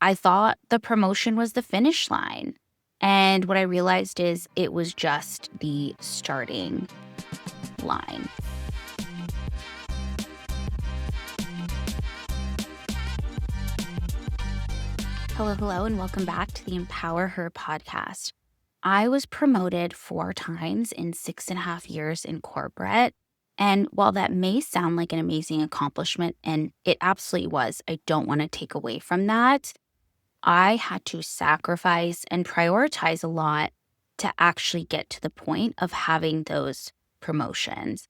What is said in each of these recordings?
I thought the promotion was the finish line. And what I realized is it was just the starting line. Hello, and welcome back to the EmpowerHER podcast. I was promoted 4 times in 6.5 years in corporate. And while that may sound like an amazing accomplishment, and it absolutely was, I don't want to take away from that. I had to sacrifice and prioritize a lot to actually get to the point of having those promotions.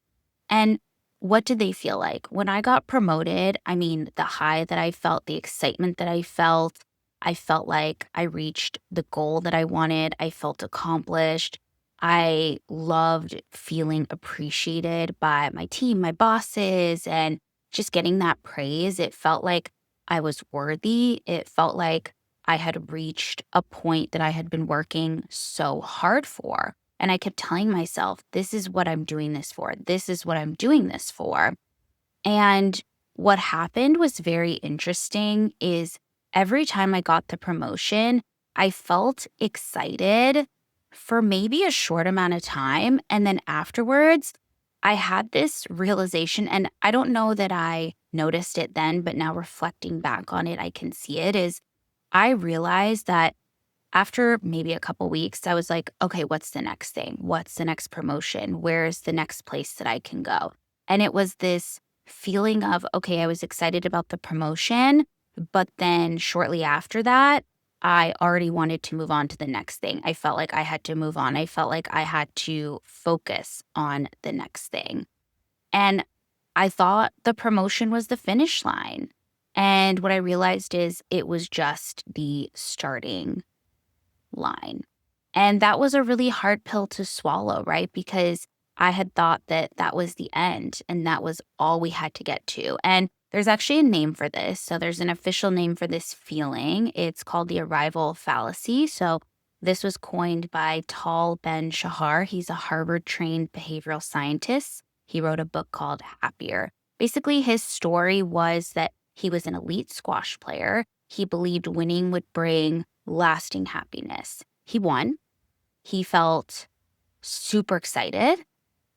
And what did they feel like? When I got promoted, I mean, the high that I felt, the excitement that I felt like I reached the goal that I wanted. I felt accomplished. I loved feeling appreciated by my team, my bosses, and just getting that praise. It felt like I was worthy. It felt like I had reached a point that I had been working so hard for. And I kept telling myself, this is what I'm doing this for. This is what I'm doing this for. And what happened was very interesting is every time I got the promotion, I felt excited for maybe a short amount of time. And then afterwards, I had this realization, and I don't know that I noticed it then, but now reflecting back on it, I can see it, is I realized that after maybe a couple weeks, I was like, okay, what's the next thing? What's the next promotion? Where's the next place that I can go? And it was this feeling of, okay, I was excited about the promotion, but then shortly after that, I already wanted to move on to the next thing. I felt like I had to move on. I felt like I had to focus on the next thing. And I thought the promotion was the finish line. And what I realized is it was just the starting line. And that was a really hard pill to swallow, right? Because I had thought that that was the end and that was all we had to get to. And there's actually a name for this. So there's an official name for this feeling. It's called the Arrival Fallacy. So this was coined by Tal Ben-Shahar. He's a Harvard-trained behavioral scientist. He wrote a book called Happier. Basically, his story was that he was an elite squash player. He believed winning would bring lasting happiness. He won. He felt super excited.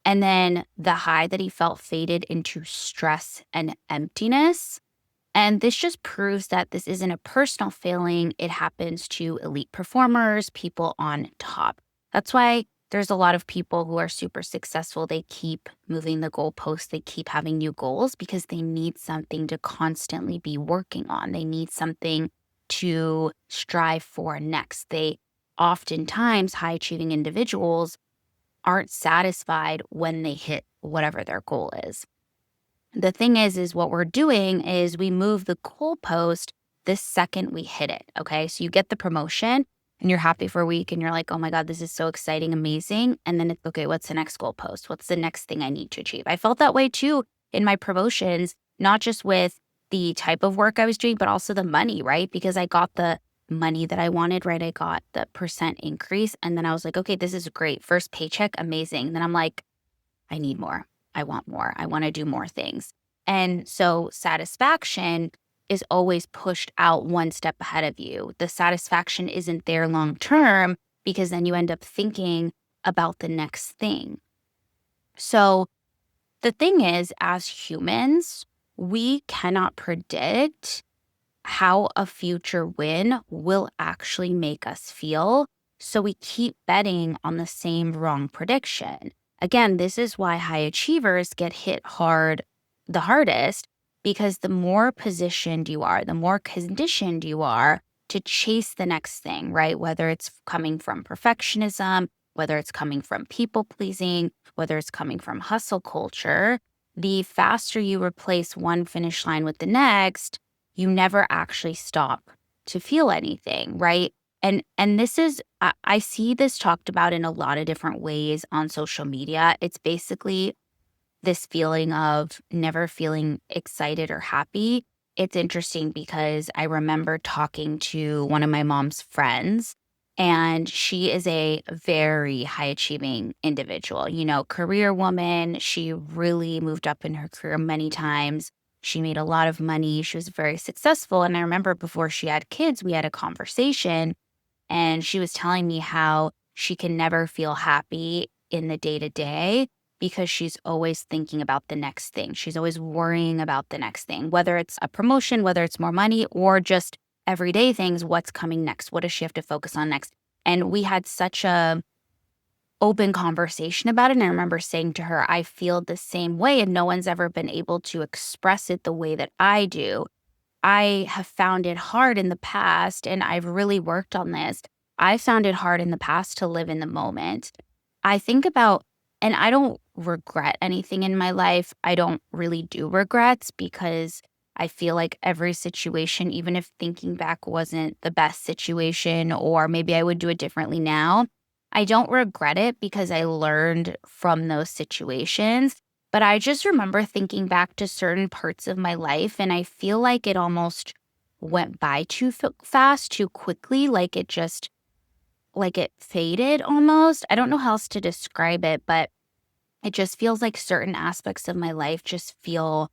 And then the high that he felt faded into stress and emptiness. And this just proves that this isn't a personal failing. It happens to elite performers, people on top. That's why there's a lot of people who are super successful. They keep moving the goalposts. They keep having new goals because they need something to constantly be working on. They need something to strive for next. They oftentimes, high achieving individuals aren't satisfied when they hit whatever their goal is. The thing is what we're doing is we move the goalpost the second we hit it, okay? So you get the promotion and you're happy for a week and you're like, oh my God, this is so exciting, amazing. And then it's, okay, what's the next goalpost? What's the next thing I need to achieve? I felt that way too in my promotions, not just with the type of work I was doing, but also the money, right? Because I got the money that I wanted, right? I got the percent increase. And then I was like, okay, this is great. First paycheck, amazing. And then I'm like, I need more. I want more. I want to do more things. And so satisfaction is always pushed out one step ahead of you. The satisfaction isn't there long term because then you end up thinking about the next thing. So the thing is, as humans, we cannot predict how a future win will actually make us feel. So we keep betting on the same wrong prediction. Again, this is why high achievers get hit hard the hardest, because the more positioned you are, the more conditioned you are to chase the next thing, right? Whether it's coming from perfectionism, whether it's coming from people pleasing, whether it's coming from hustle culture, the faster you replace one finish line with the next, you never actually stop to feel anything, right? And this is, I see this talked about in a lot of different ways on social media. It's basically this feeling of never feeling excited or happy. It's interesting because I remember talking to one of my mom's friends, and she is a very high achieving individual, career woman. She really moved up in her career many times. She made a lot of money. She was very successful. And I remember before she had kids, we had a conversation and she was telling me how she can never feel happy in the day to day because she's always thinking about the next thing. She's always worrying about the next thing, whether it's a promotion, whether it's more money, or just everyday things. What's coming next? What does she have to focus on next? And we had such a open conversation about it. And I remember saying to her, I feel the same way, and no one's ever been able to express it the way that I do. I have found it hard in the past, and I've really worked on this. I found it hard in the past to live in the moment. I think about, and I don't regret anything in my life. I don't really do regrets because I feel like every situation, even if thinking back wasn't the best situation, or maybe I would do it differently now, I don't regret it because I learned from those situations. But I just remember thinking back to certain parts of my life, and I feel like it almost went by too fast, too quickly, like it faded almost. I don't know how else to describe it, but it just feels like certain aspects of my life just feel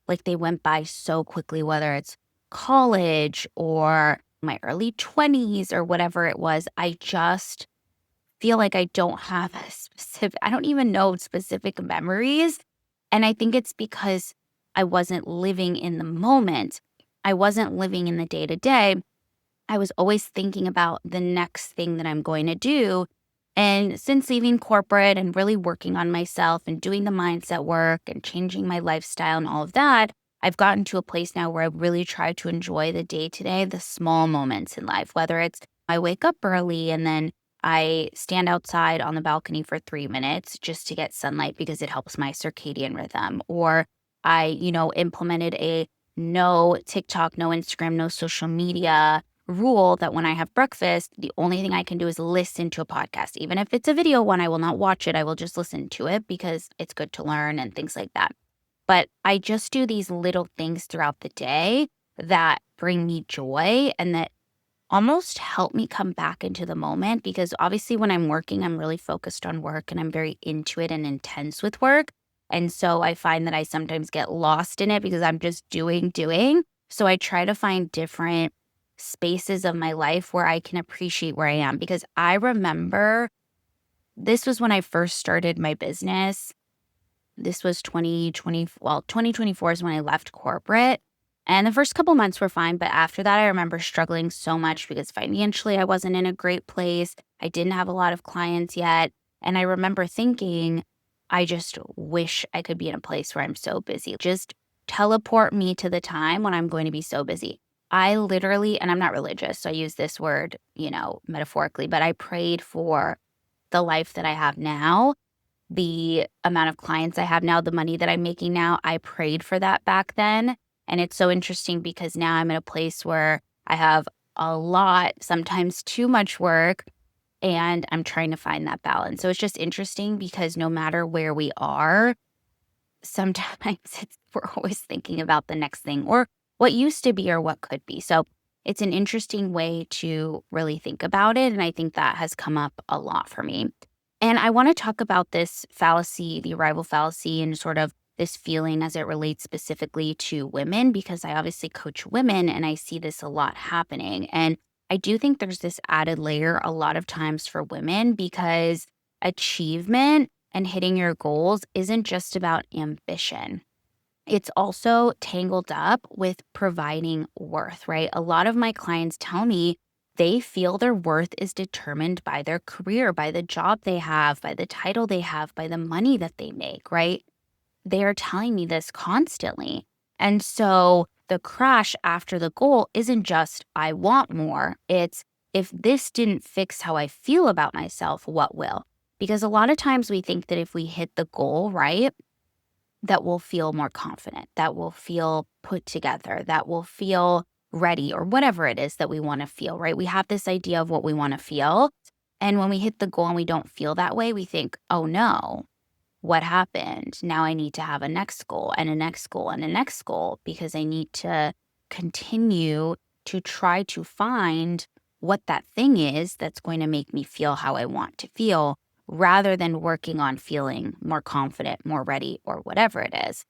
like they went by so quickly, whether it's college or my early 20s or whatever it was. I just feel like I don't have a specific, I don't even know specific memories. And I think it's because I wasn't living in the moment. I wasn't living in the day to day. I was always thinking about the next thing that I'm going to do. And since leaving corporate and really working on myself and doing the mindset work and changing my lifestyle and all of that, I've gotten to a place now where I really try to enjoy the day to day, the small moments in life, whether it's I wake up early and then I stand outside on the balcony for 3 minutes just to get sunlight because it helps my circadian rhythm. Or I, implemented a no TikTok, no Instagram, no social media rule that when I have breakfast, the only thing I can do is listen to a podcast. Even if it's a video one, I will not watch it. I will just listen to it because it's good to learn and things like that. But I just do these little things throughout the day that bring me joy and that almost help me come back into the moment, because obviously when I'm working, I'm really focused on work and I'm very into it and intense with work. And so I find that I sometimes get lost in it because I'm just doing. So I try to find different spaces of my life where I can appreciate where I am, because I remember this was when I first started my business. This was 2024 is when I left corporate. And the first couple months were fine. But after that, I remember struggling so much because financially I wasn't in a great place. I didn't have a lot of clients yet. And I remember thinking, I just wish I could be in a place where I'm so busy. Just teleport me to the time when I'm going to be so busy. I literally, and I'm not religious, so I use this word, metaphorically, but I prayed for the life that I have now, the amount of clients I have now, the money that I'm making now. I prayed for that back then. And it's so interesting because now I'm in a place where I have a lot, sometimes too much work, and I'm trying to find that balance. So it's just interesting because no matter where we are, sometimes we're always thinking about the next thing or what used to be or what could be. So it's an interesting way to really think about it. And I think that has come up a lot for me. And I want to talk about this fallacy, the arrival fallacy, and sort of this feeling as it relates specifically to women, because I obviously coach women and I see this a lot happening. And I do think there's this added layer a lot of times for women, because achievement and hitting your goals isn't just about ambition. It's also tangled up with providing worth, right? A lot of my clients tell me they feel their worth is determined by their career, by the job they have, by the title they have, by the money that they make, right? They are telling me this constantly. And so the crash after the goal isn't just, I want more. It's, if this didn't fix how I feel about myself, what will? Because a lot of times we think that if we hit the goal, right, that we'll feel more confident, that we'll feel put together, that we'll feel ready, or whatever it is that we want to feel, right? We have this idea of what we want to feel. And when we hit the goal and we don't feel that way, we think, oh no, what happened? Now I need to have a next goal and a next goal and a next goal, because I need to continue to try to find what that thing is that's going to make me feel how I want to feel, rather than working on feeling more confident, more ready, or whatever it is.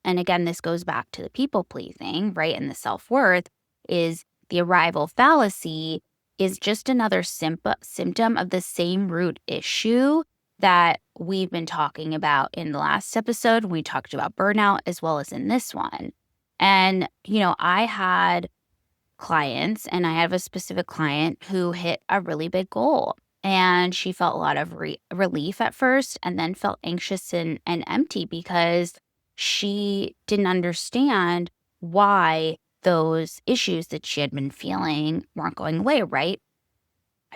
And again, this goes back to the people pleasing, right? And the self-worth is the arrival fallacy is just another symptom of the same root issue that we've been talking about in the last episode. We talked about burnout as well as in this one. And, I had clients, and I have a specific client who hit a really big goal. And she felt a lot of relief at first and then felt anxious and empty because she didn't understand why those issues that she had been feeling weren't going away, right?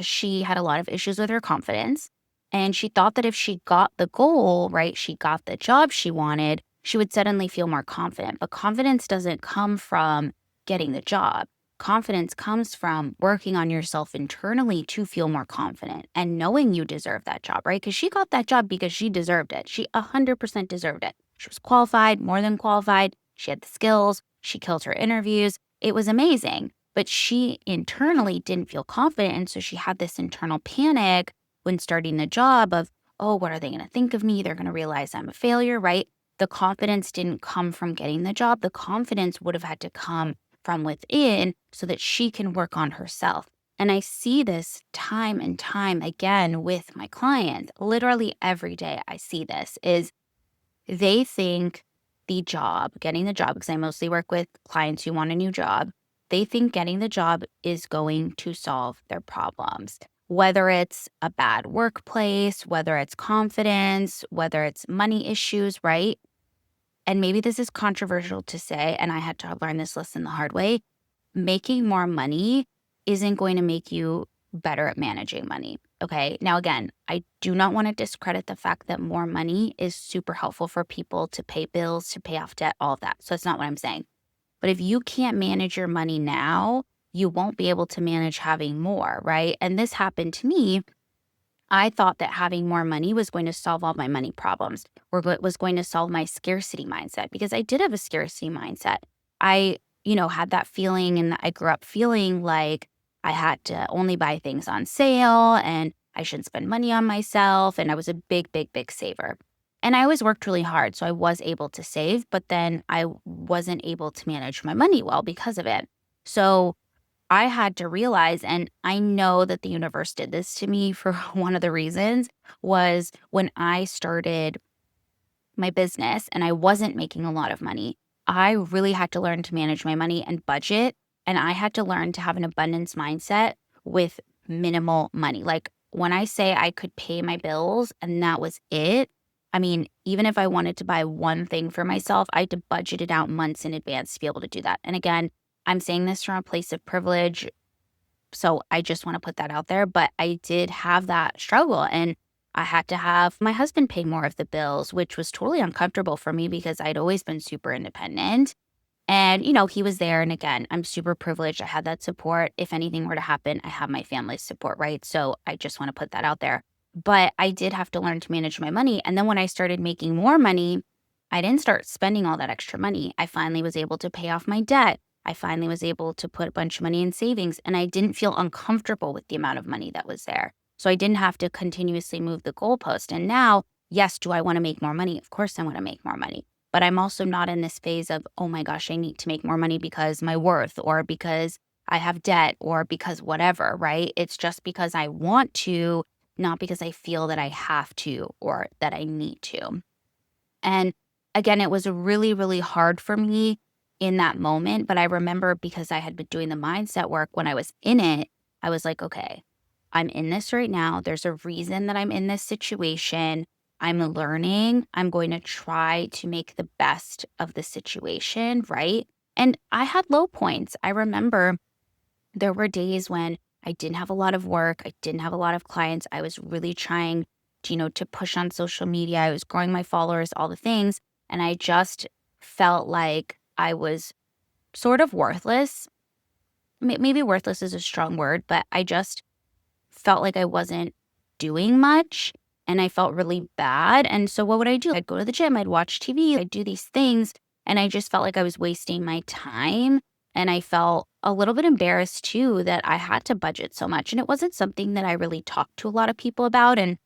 She had a lot of issues with her confidence. And she thought that if she got the goal, right, she got the job she wanted, she would suddenly feel more confident. But confidence doesn't come from getting the job. Confidence comes from working on yourself internally to feel more confident and knowing you deserve that job, right? Because she got that job because she deserved it. She 100% deserved it. She was qualified, more than qualified. She had the skills. She killed her interviews. It was amazing. But she internally didn't feel confident. And so she had this internal panic when starting the job of, oh, what are they going to think of me? They're going to realize I'm a failure, right? The confidence didn't come from getting the job. The confidence would have had to come from within so that she can work on herself. And I see this time and time again with my clients. Literally every day I see this is they think getting the job, because I mostly work with clients who want a new job, they think getting the job is going to solve their problems. Whether it's a bad workplace, whether it's confidence, whether it's money issues, right? And maybe this is controversial to say, and I had to learn this lesson the hard way, making more money isn't going to make you better at managing money, okay? Now, again, I do not want to discredit the fact that more money is super helpful for people to pay bills, to pay off debt, all of that. So that's not what I'm saying. But if you can't manage your money now, you won't be able to manage having more, right? And this happened to me. I thought that having more money was going to solve all my money problems, or was going to solve my scarcity mindset, because I did have a scarcity mindset. I, had that feeling, and I grew up feeling like I had to only buy things on sale and I shouldn't spend money on myself. And I was a big, big, big saver. And I always worked really hard. So I was able to save, but then I wasn't able to manage my money well because of it. So I had to realize, and I know that the universe did this to me for one of the reasons, was when I started my business and I wasn't making a lot of money, I really had to learn to manage my money and budget. And I had to learn to have an abundance mindset with minimal money. Like when I say I could pay my bills and that was it, I mean, even if I wanted to buy one thing for myself, I had to budget it out months in advance to be able to do that. And again, I'm saying this from a place of privilege, so I just want to put that out there. But I did have that struggle, and I had to have my husband pay more of the bills, which was totally uncomfortable for me because I'd always been super independent. And, he was there. And again, I'm super privileged. I had that support. If anything were to happen, I have my family's support, right? So I just want to put that out there. But I did have to learn to manage my money. And then when I started making more money, I didn't start spending all that extra money. I finally was able to pay off my debt. I finally was able to put a bunch of money in savings, and I didn't feel uncomfortable with the amount of money that was there. So I didn't have to continuously move the goalpost. And now, yes, do I want to make more money? Of course I want to make more money. But I'm also not in this phase of, oh my gosh, I need to make more money because my worth, or because I have debt, or because whatever, right? It's just because I want to, not because I feel that I have to or that I need to. And again, it was really, really hard for me in that moment. But I remember, because I had been doing the mindset work when I was in it, I was like, okay, I'm in this right now. There's a reason that I'm in this situation. I'm learning. I'm going to try to make the best of the situation, right? And I had low points. I remember there were days when I didn't have a lot of work. I didn't have a lot of clients. I was really trying to push on social media. I was growing my followers, all the things. And I just felt like I was sort of worthless. Maybe worthless is a strong word, but I just felt like I wasn't doing much, and I felt really bad. And so what would I do? I'd go to the gym, I'd watch TV, I'd do these things, and I just felt like I was wasting my time. And I felt a little bit embarrassed too that I had to budget so much. And it wasn't something that I really talked to a lot of people about. And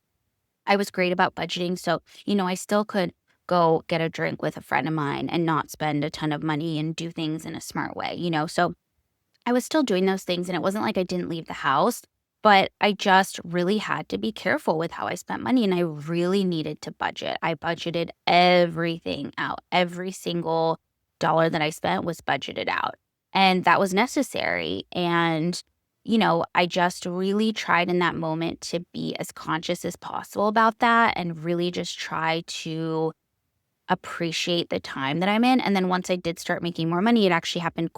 I was great about budgeting. So, I still could go get a drink with a friend of mine and not spend a ton of money and do things in a smart way, So I was still doing those things, and it wasn't like I didn't leave the house, but I just really had to be careful with how I spent money, and I really needed to budget. I budgeted everything out. Every single dollar that I spent was budgeted out, and that was necessary. And I just really tried in that moment to be as conscious as possible about that and really just try to appreciate the time that I'm in. And then once I did start making more money, it actually happened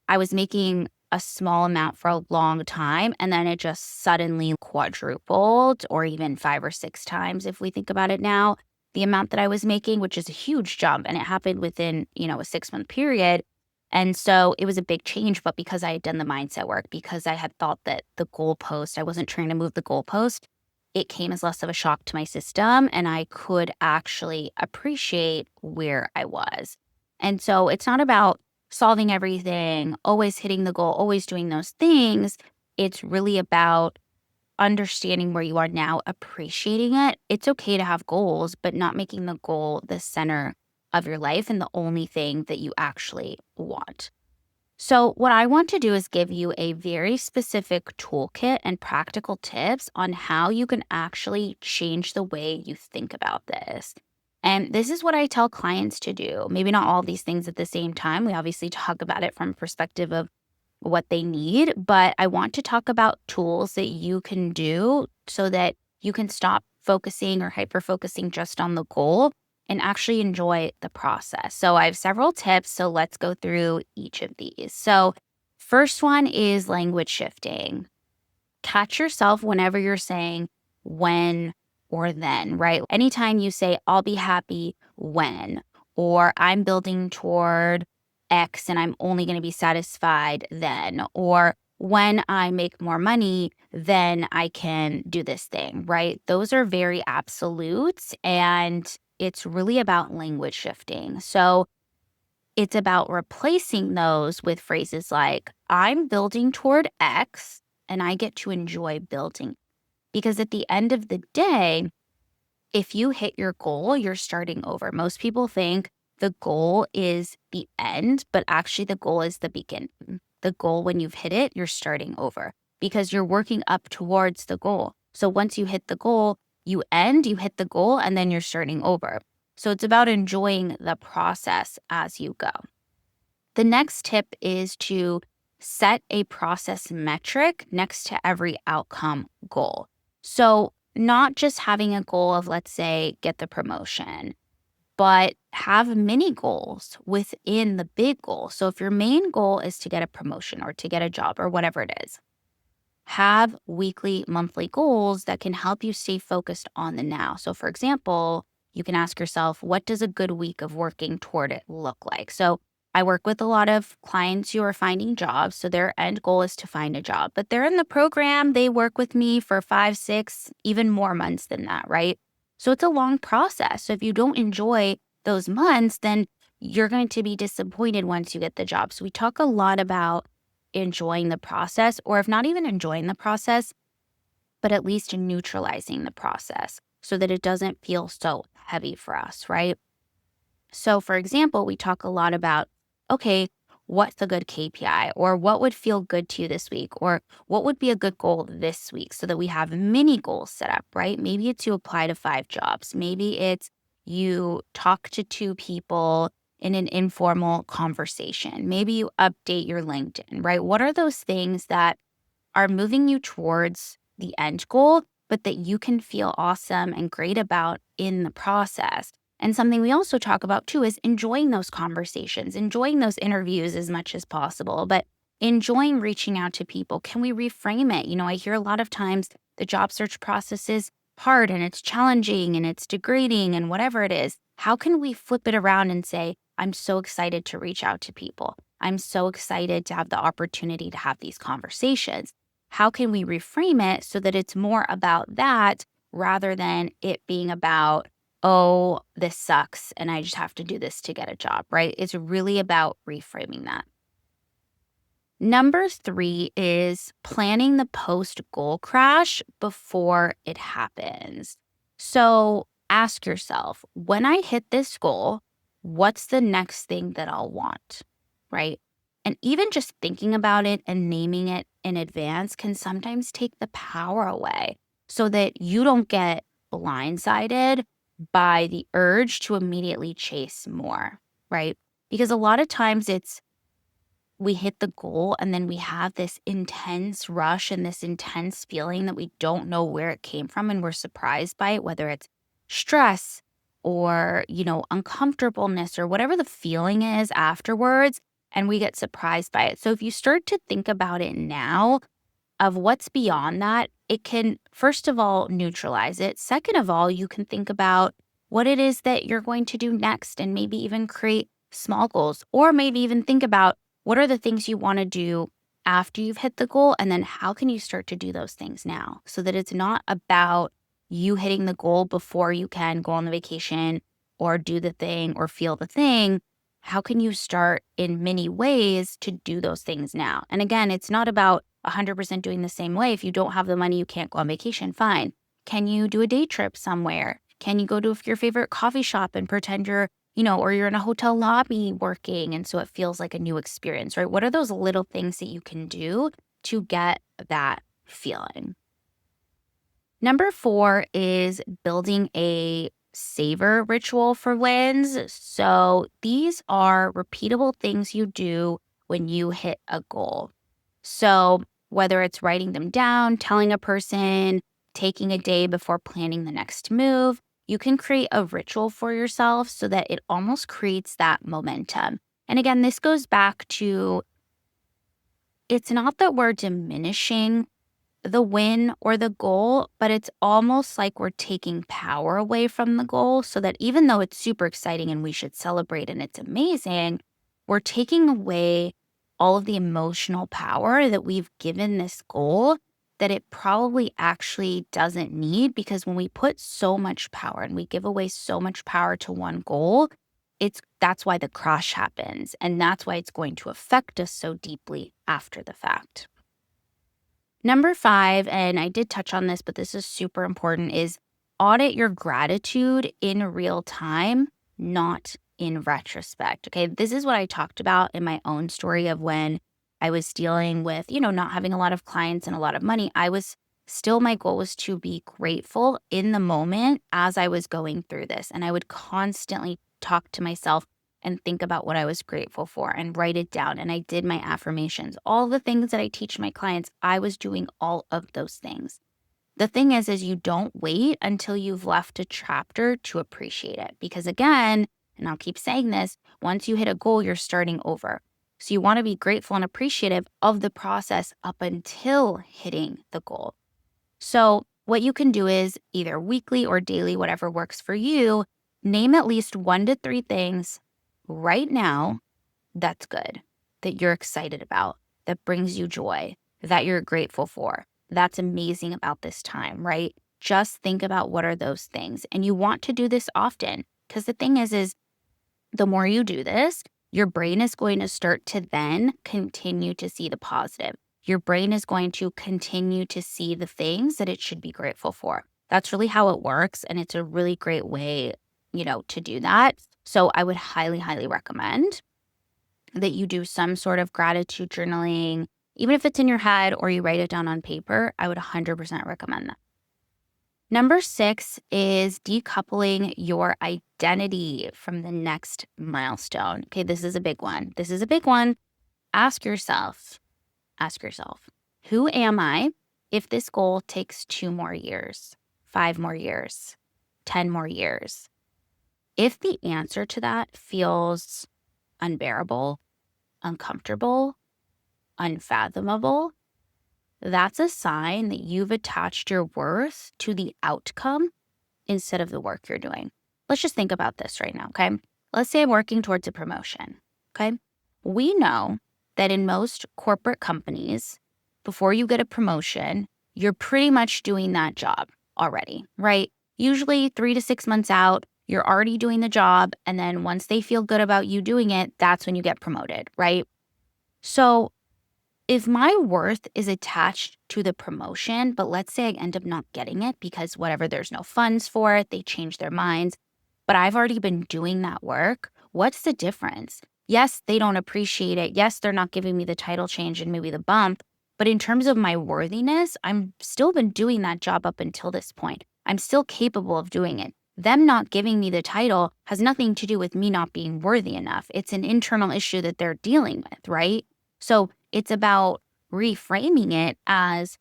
I was making a small amount for a long time, and then it just suddenly quadrupled, or even 5 or 6 times if we think about it now, the amount that I was making, which is a huge jump, and it happened within, a 6-month period. And so it was a big change, but because I had done the mindset work, because I had thought that I wasn't trying to move the goalpost, it came as less of a shock to my system, and I could actually appreciate where I was. And so it's not about solving everything, always hitting the goal, always doing those things. It's really about understanding where you are now, appreciating it. It's okay to have goals, but not making the goal the center of your life and the only thing that you actually want. So, what I want to do is give you a very specific toolkit and practical tips on how you can actually change the way you think about this. And this is what I tell clients to do. Maybe not all of these things at the same time. We obviously talk about it from a perspective of what they need, but I want to talk about tools that you can do so that you can stop focusing or hyper focusing just on the goal and actually enjoy the process. So I have several tips, so let's go through each of these. So first one is language shifting. Catch yourself whenever you're saying when or then, right? Anytime you say, I'll be happy when, or I'm building toward X and I'm only going to be satisfied then, or when I make more money, then I can do this thing, right? Those are very absolutes, and it's really about language shifting. So it's about replacing those with phrases like, I'm building toward X and I get to enjoy building. Because at the end of the day, if you hit your goal, you're starting over. Most people think the goal is the end, but actually the goal is the beginning. The goal, when you've hit it, you're starting over because you're working up towards the goal. So once you hit the goal, you hit the goal, and then you're starting over. So it's about enjoying the process as you go. The next tip is to set a process metric next to every outcome goal. So not just having a goal of, let's say, get the promotion, but have mini goals within the big goal. So if your main goal is to get a promotion or to get a job or whatever it is, have weekly, monthly goals that can help you stay focused on the now. So for example, you can ask yourself, what does a good week of working toward it look like? So I work with a lot of clients who are finding jobs. So their end goal is to find a job, but they're in the program. They work with me for 5, 6, even more months than that, right? So it's a long process. So if you don't enjoy those months, then you're going to be disappointed once you get the job. So we talk a lot about enjoying the process, or if not even enjoying the process, but at least neutralizing the process so that it doesn't feel so heavy for us, right? So for example, we talk a lot about, okay, what's a good KPI, or what would feel good to you this week, or what would be a good goal this week, so that we have mini goals set up, right? Maybe it's you apply to 5 jobs. Maybe it's you talk to 2 people in an informal conversation. Maybe you update your LinkedIn, right? What are those things that are moving you towards the end goal, but that you can feel awesome and great about in the process? And something we also talk about too is enjoying those conversations, enjoying those interviews as much as possible, but enjoying reaching out to people. Can we reframe it? I hear a lot of times the job search process is hard and it's challenging and it's degrading and whatever it is. How can we flip it around and say, I'm so excited to reach out to people. I'm so excited to have the opportunity to have these conversations. How can we reframe it so that it's more about that rather than it being about, oh, this sucks and I just have to do this to get a job, right? It's really about reframing that. Number 3 is planning the post-goal crash before it happens. So ask yourself, when I hit this goal, what's the next thing that I'll want, right? And even just thinking about it and naming it in advance can sometimes take the power away so that you don't get blindsided by the urge to immediately chase more, right? Because a lot of times we hit the goal and then we have this intense rush and this intense feeling that we don't know where it came from, and we're surprised by it, whether it's stress or, uncomfortableness or whatever the feeling is afterwards, and we get surprised by it. So if you start to think about it now of what's beyond that, it can, first of all, neutralize it. Second of all, you can think about what it is that you're going to do next and maybe even create small goals, or maybe even think about what are the things you want to do after you've hit the goal, and then how can you start to do those things now so that it's not about you hitting the goal before you can go on the vacation or do the thing or feel the thing. How can you start in many ways to do those things now? And again, it's not about 100% doing the same way. If you don't have the money, you can't go on vacation, fine. Can you do a day trip somewhere? Can you go to your favorite coffee shop and pretend or you're in a hotel lobby working, and so it feels like a new experience, right? What are those little things that you can do to get that feeling? Number 4 is building a savor ritual for wins. So these are repeatable things you do when you hit a goal. So whether it's writing them down, telling a person, taking a day before planning the next move, you can create a ritual for yourself so that it almost creates that momentum. And again, this goes back to, it's not that we're diminishing the win or the goal, but it's almost like we're taking power away from the goal, so that even though it's super exciting and we should celebrate and it's amazing, we're taking away all of the emotional power that we've given this goal that it probably actually doesn't need. Because when we put so much power and we give away so much power to one goal, that's why the crash happens, and that's why it's going to affect us so deeply after the fact. Number 5, and I did touch on this, but this is super important, is audit your gratitude in real time, not in retrospect. Okay, this is what I talked about in my own story of when I was dealing with, not having a lot of clients and a lot of money. My goal was to be grateful in the moment as I was going through this. And I would constantly talk to myself and think about what I was grateful for and write it down. And I did my affirmations. All the things that I teach my clients, I was doing all of those things. The thing is you don't wait until you've left a chapter to appreciate it. Because again, and I'll keep saying this, once you hit a goal, you're starting over. So you want to be grateful and appreciative of the process up until hitting the goal. So what you can do is either weekly or daily, whatever works for you, name at least 1 to 3 things right now that's good, that you're excited about, that brings you joy, that you're grateful for. That's amazing about this time, right? Just think about what are those things. And you want to do this often, because the thing is the more you do this, your brain is going to start to then continue to see the positive. Your brain is going to continue to see the things that it should be grateful for. That's really how it works. And it's a really great way, to do that. So I would highly, highly recommend that you do some sort of gratitude journaling, even if it's in your head or you write it down on paper. I would 100% recommend that. Number 6 is decoupling your identity from the next milestone. Okay, this is a big one. Ask yourself, who am I if this goal takes 2 more years, 5 more years, 10 more years? If the answer to that feels unbearable, uncomfortable, unfathomable, that's a sign that you've attached your worth to the outcome instead of the work you're doing. Let's just think about this right now, okay? Let's say I'm working towards a promotion, okay? We know that in most corporate companies, before you get a promotion, you're pretty much doing that job already, right? Usually 3 to 6 months out, you're already doing the job. And then once they feel good about you doing it, that's when you get promoted, right? So if my worth is attached to the promotion, but let's say I end up not getting it because whatever, there's no funds for it, they change their minds, but I've already been doing that work, what's the difference? Yes, they don't appreciate it. Yes, they're not giving me the title change and maybe the bump, but in terms of my worthiness, I'm still been doing that job up until this point. I'm still capable of doing it. Them not giving me the title has nothing to do with me not being worthy enough. It's an internal issue that they're dealing with, right? So it's about reframing it as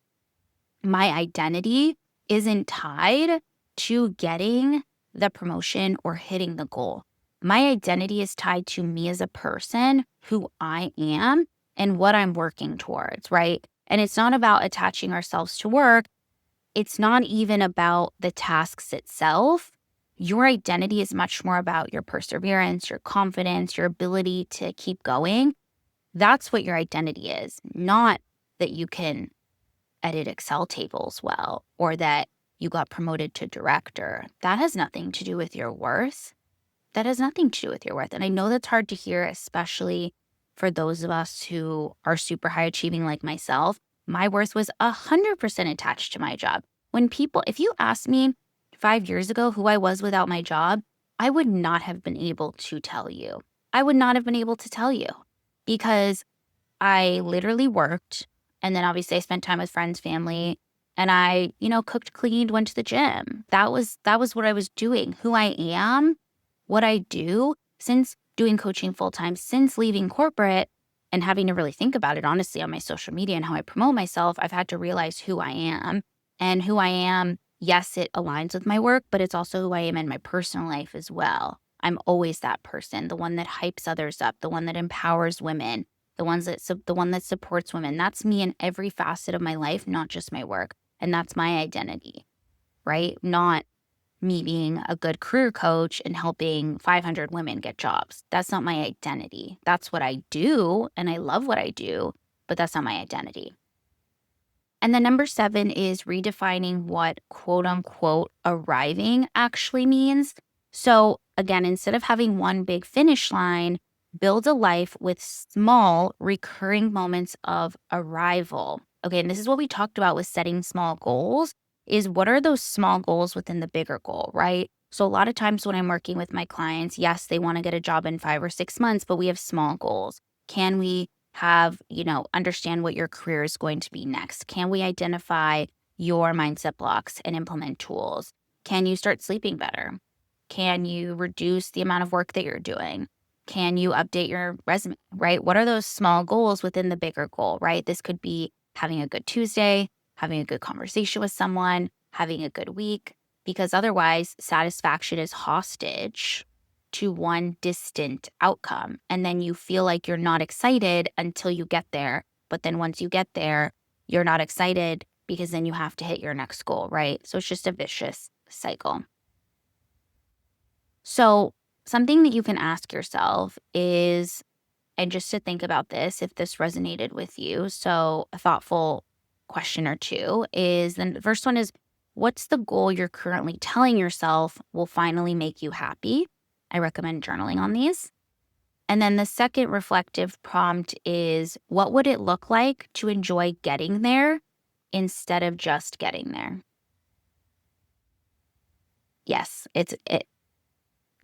my identity isn't tied to getting the promotion or hitting the goal. My identity is tied to me as a person, who I am, and what I'm working towards, right? And it's not about attaching ourselves to work. It's not even about the tasks itself. Your identity is much more about your perseverance, your confidence, your ability to keep going. That's what your identity is, not that you can edit Excel tables well or that you got promoted to director. That has nothing to do with your worth. That has nothing to do with your worth. And I know that's hard to hear, especially for those of us who are super high achieving like myself. My worth was 100% attached to my job. If you asked me 5 years ago who I was without my job, I would not have been able to tell you. I would not have been able to tell you because I literally worked, and then obviously I spent time with friends, family, and I, cooked, cleaned, went to the gym. That was what I was doing. Who I am, what I do, since doing coaching full time, since leaving corporate and having to really think about it honestly on my social media and how I promote myself, I've had to realize who I am. And who I am, yes, it aligns with my work, but it's also who I am in my personal life as well. I'm always that person, the one that hypes others up, the one that empowers women, the one that supports women. That's me in every facet of my life, not just my work. And that's my identity, right? Not me being a good career coach and helping 500 women get jobs. That's not my identity. That's what I do, and I love what I do, but that's not my identity. And then number 7 is redefining what quote unquote arriving actually means. So again, instead of having one big finish line, build a life with small recurring moments of arrival. Okay, and this is what we talked about with setting small goals, is what are those small goals within the bigger goal, right? So a lot of times when I'm working with my clients, yes, they want to get a job in 5 or 6 months, but we have small goals. Can we understand what your career is going to be next? Can we identify your mindset blocks and implement tools? Can you start sleeping better? Can you reduce the amount of work that you're doing? Can you update your resume, right? What are those small goals within the bigger goal, right? This could be having a good Tuesday, having a good conversation with someone, having a good week, because otherwise satisfaction is hostage to one distant outcome. And then you feel like you're not excited until you get there. But then once you get there, you're not excited because then you have to hit your next goal, right? So it's just a vicious cycle. So something that you can ask yourself is, and just to think about this, if this resonated with you, so a thoughtful question or two is, then the first one is, what's the goal you're currently telling yourself will finally make you happy? I recommend journaling on these. And then the second reflective prompt is, what would it look like to enjoy getting there instead of just getting there? Yes,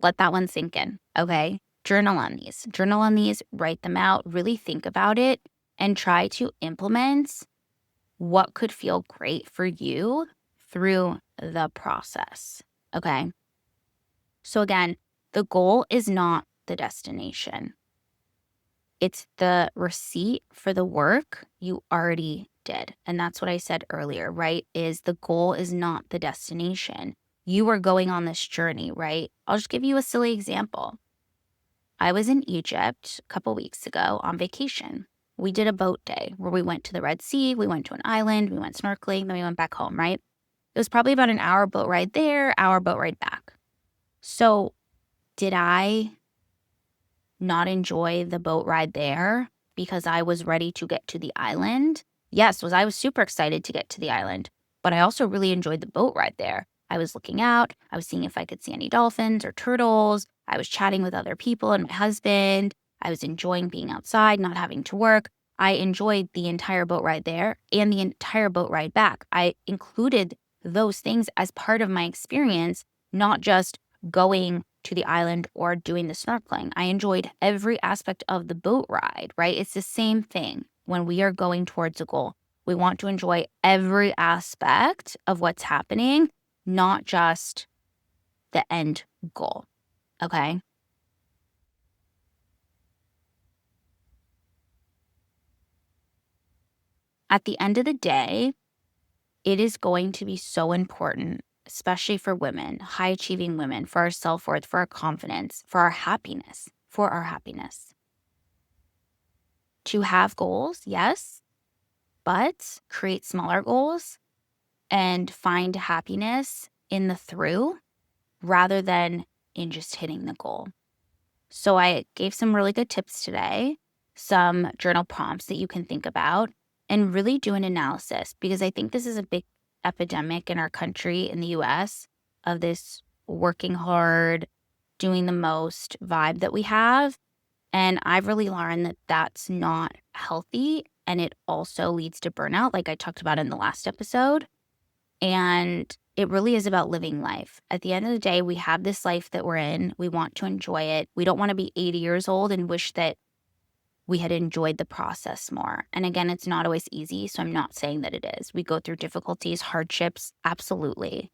let that one sink in, okay? Journal on these, write them out, really think about it, and try to implement what could feel great for you through the process, okay? So again, the goal is not the destination. It's the receipt for the work you already did. And that's what I said earlier, right? Is the goal is not the destination. You are going on this journey, right? I'll just give you a silly example. I was in Egypt a couple weeks ago on vacation. We did a boat day where we went to the Red Sea, we went to an island, we went snorkeling, then we went back home, right? It was probably about an hour boat ride there, hour boat ride back. So did I not enjoy the boat ride there because I was ready to get to the island? Yes, I was super excited to get to the island, but I also really enjoyed the boat ride there. I was looking out, I was seeing if I could see any dolphins or turtles. I was chatting with other people and my husband. I was enjoying being outside, not having to work. I enjoyed the entire boat ride there and the entire boat ride back. I included those things as part of my experience, not just going to the island or doing the snorkeling. I enjoyed every aspect of the boat ride, right? It's the same thing when we are going towards a goal. We want to enjoy every aspect of what's happening, not just the end goal, okay? At the end of the day, it is going to be so important, especially for women, high achieving women, for our self worth, for our confidence, for our happiness. To have goals, yes, but create smaller goals and find happiness in the through rather than in just hitting the goal. So I gave some really good tips today, some journal prompts that you can think about and really do an analysis, because I think this is a big epidemic in our country, in the US, of this working hard, doing the most vibe that we have. And I've really learned that that's not healthy. And it also leads to burnout, like I talked about in the last episode. And it really is about living life. At the end of the day, we have this life that we're in. We want to enjoy it. We don't want to be 80 years old and wish that we had enjoyed the process more. And again, it's not always easy. So I'm not saying that it is. We go through difficulties, hardships, absolutely.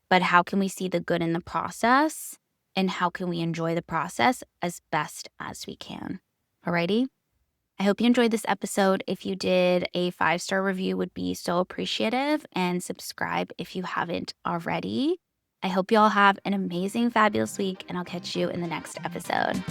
But how can we see the good in the process? And how can we enjoy the process as best as we can? Alrighty? I hope you enjoyed this episode. If you did, a 5-star review would be so appreciative, and subscribe if you haven't already. I hope you all have an amazing, fabulous week, and I'll catch you in the next episode.